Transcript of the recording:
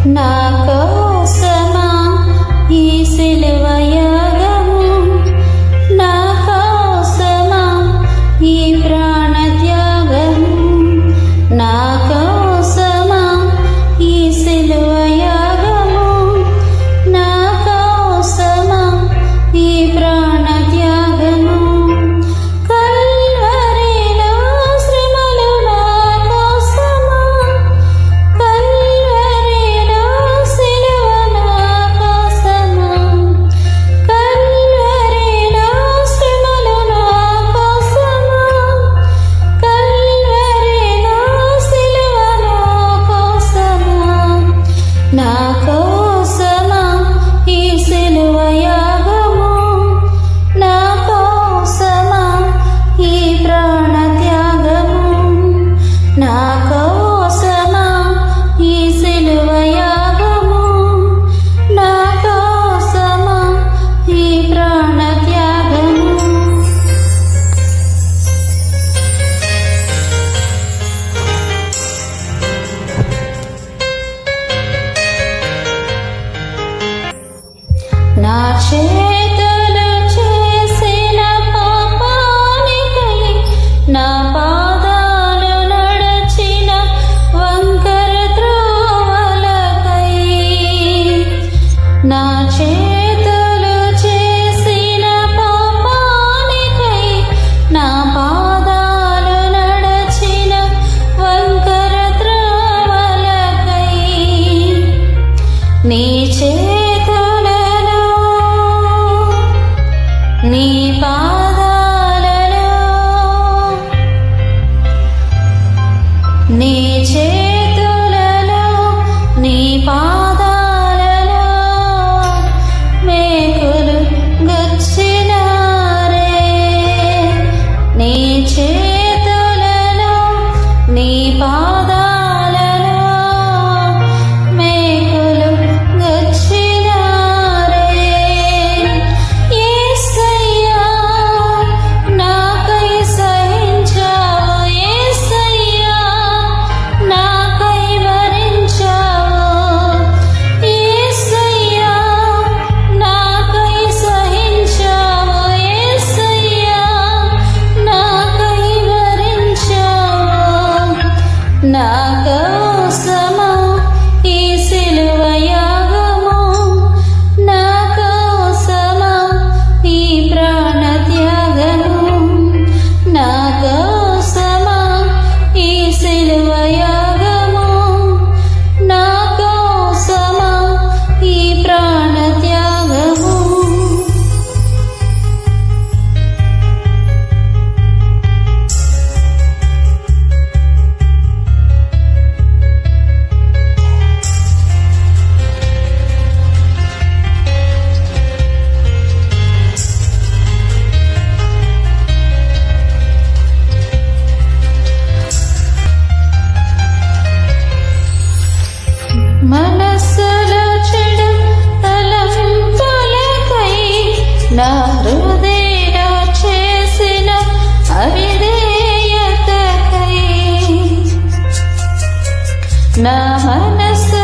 నా కోసమా ఈ సిలువ యాగము, నా కోసమా ఈ ప్రాణ త్యాగము, నా కోసమా ఈ సిలువ యాగము, నా కోసమా ఈ ప్రాణ త్యాగము. కల్వరిలో శ్రమలు నా కోసమా, కల్వరిలో సిలువ నా కోసమా, కల్వరిలో శ్రమలు నా కోసమా, కల్వరిలో సిలువ నా కోసమా, నా కోసమా ఈ సిలువ యాగము, నా కోసమా ఈ ప్రాణ త్యాగము, నా కోసమా ఈ సిలువ యాగము, నా కోసమా ఈ ప్రాణ త్యాగము. నా చేతులు చేసిన పాపానికై, నా పాదాలు నడచిన వంకర త్రోవలకై, నా చేతులు చేసిన పాపానికై, నా పాదాలు నడచిన వంకర త్రోవలకై, నీ చేతులలో నీ పాదాలలో, నీ చేతులలో నీ పాదాలలో మేకులు గుచ్చినారే, నీ చేతులలో నీ పాదాలలో మేకులు గుచ్చినారే. యేసయ్యా నాకై సహించావు, యేసయ్యా నాకై భరించావు, యేసయ్యా నాకై సహించావు, యేసయ్యా నాకై భరించావు, నా కోసమా ఈ సిలువ యాగము, నా కోసమా ఈ ప్రాణ త్యాగము, నా కోసమా ఈ సిలువ యాగము, నా కోసమా ఈ ప్రాణ త్యాగము. మనస్సులో చెడు తలంపులకై, నా హృదయంలో చేసిన అవిధేయతకై, నా మనస్సు